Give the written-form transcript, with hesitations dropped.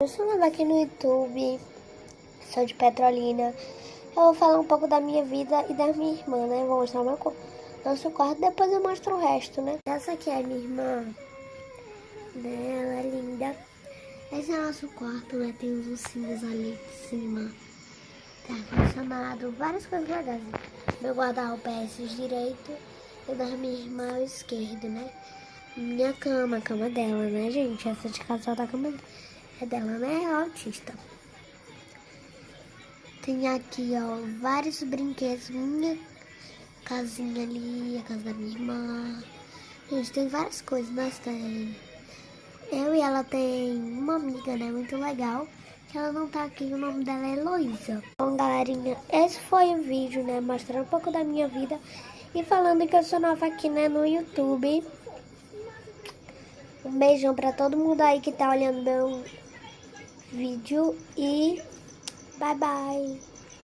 Eu sou nova aqui no YouTube, sou de Petrolina. Eu vou falar um pouco da minha vida e da minha irmã, né? Vou mostrar nosso quarto, depois eu mostro o resto, né? Essa aqui é a minha irmã, né? Ela é linda. Esse é o nosso quarto, né? Tem uns ursinhos ali de cima. Tem ar-condicionado, várias coisas legais. Meu guarda-roupa é esse direito e da minha irmã é o esquerdo, né? Minha cama, a cama dela, né, gente? Essa de casal da cama é dela, né? É autista. Tem aqui, ó, vários brinquedos. Minha casinha ali, a casa da minha irmã. Gente, tem várias coisas. Nós tem. Eu e ela tem uma amiga, né? Muito legal. Que ela não tá aqui, o nome dela é Heloísa. Bom, galerinha, esse foi o vídeo, né? Mostrando um pouco da minha vida. E falando que eu sou nova aqui, né? No YouTube. Um beijão pra todo mundo aí que tá olhando meu vídeo. E bye, bye.